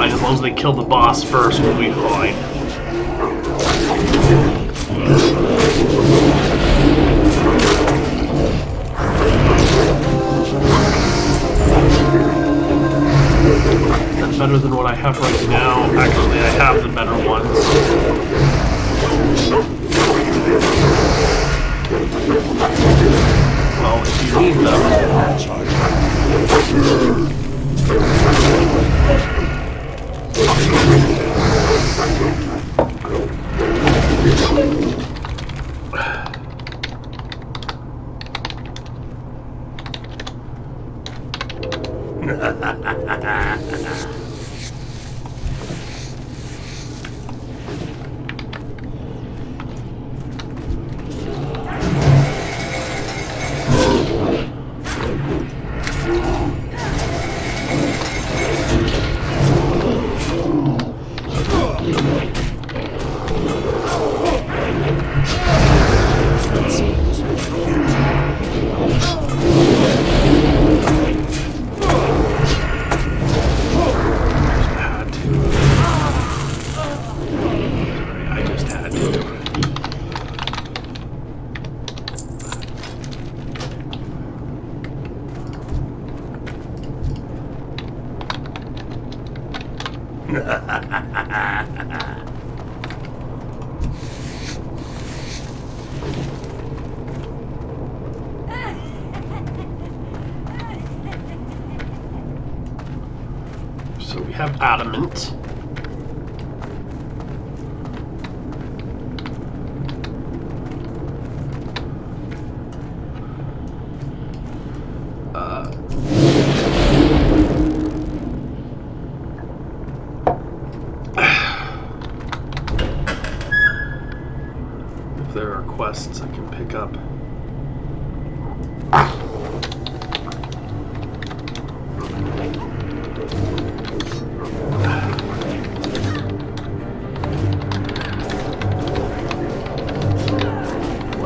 As long as they kill the boss first, we'll be fine. That's better than what I have right now. Actually, I have the better ones. Well, if you need them. So we have adamant. if there are quests I can pick up. I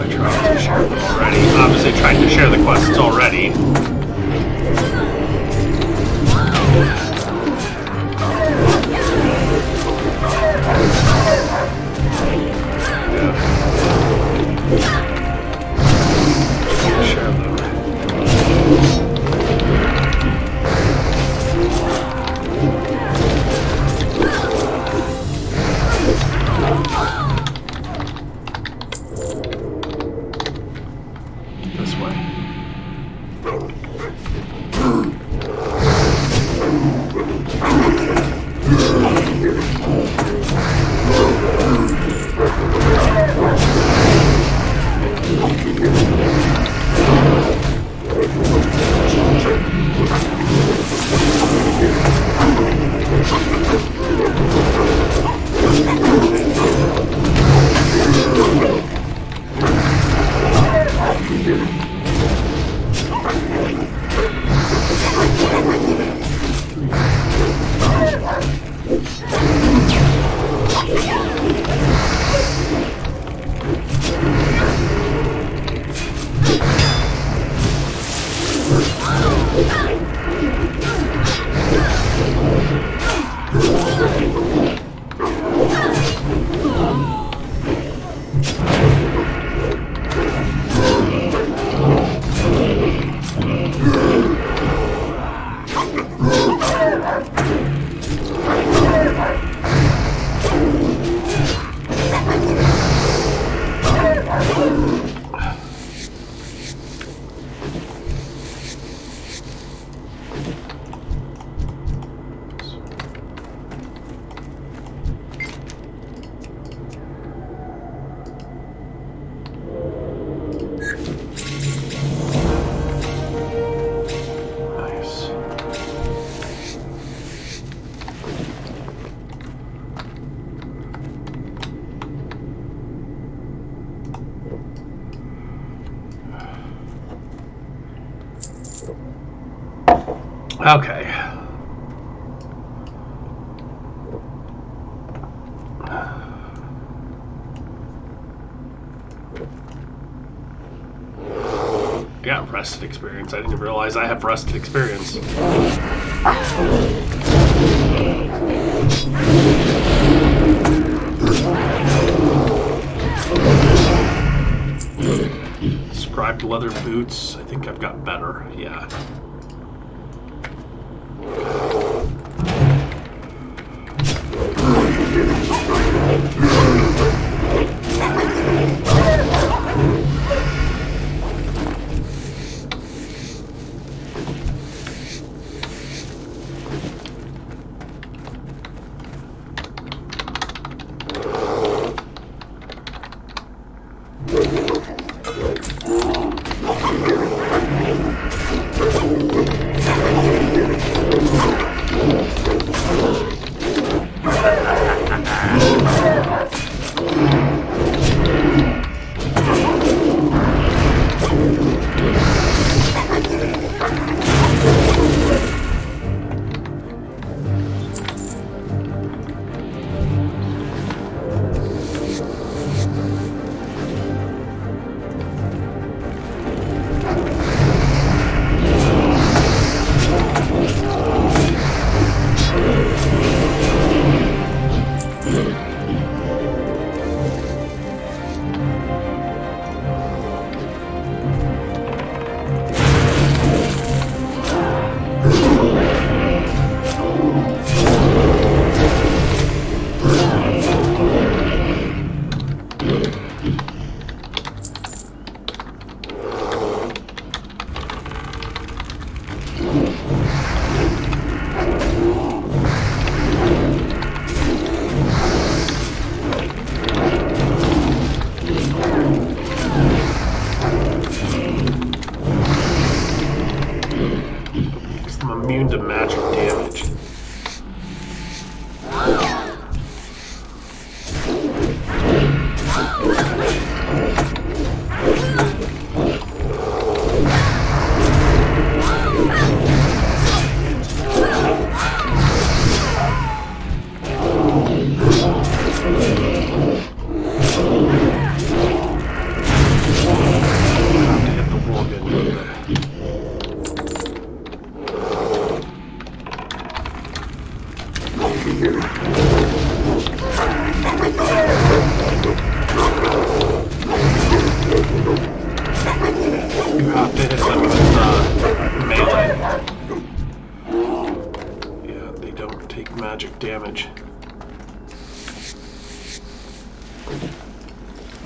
tried to share them already. Obviously tried to share the quests already. Share them. This way. Okay. Yeah, rested experience. I didn't realize I have rested experience. Scribed leather boots. I think I've got better. Yeah.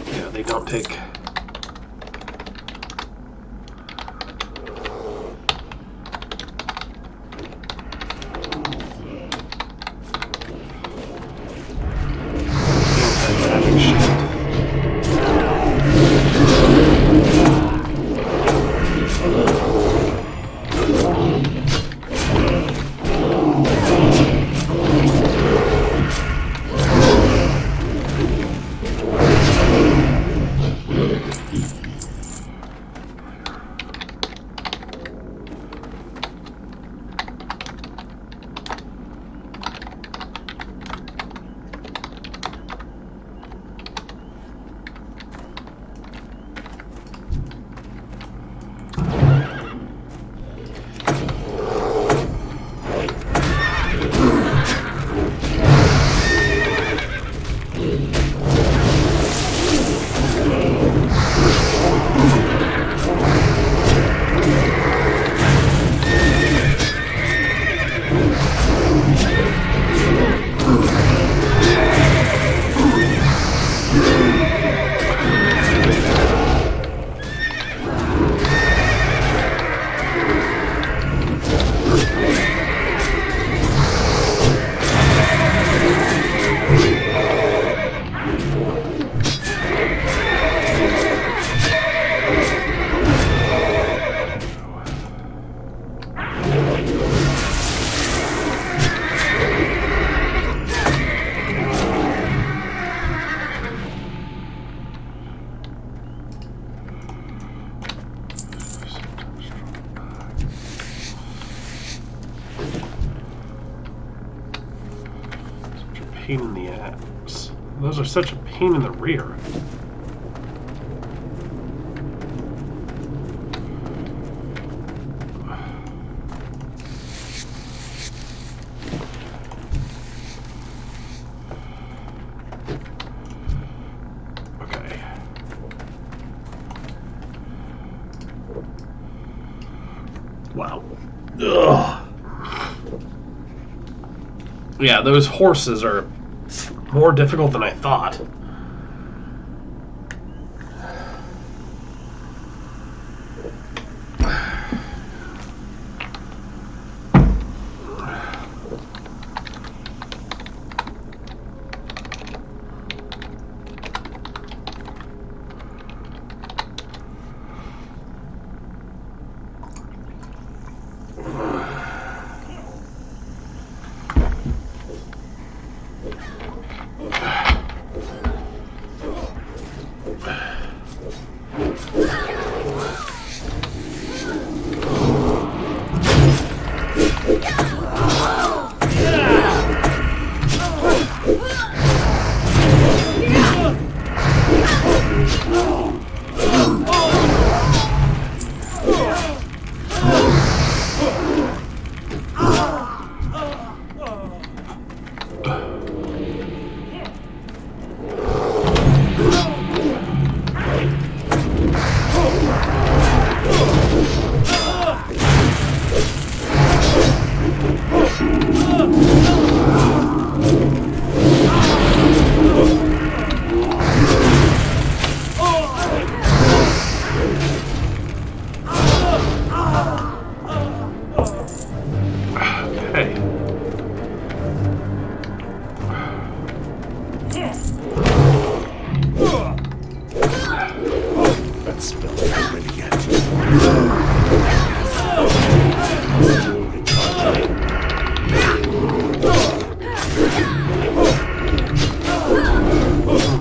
Yeah, they don't take... Pain in the ass. Those are such a pain in the rear. Okay. Wow. Ugh. Yeah, those horses are more difficult than I thought.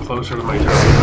Closer to my target.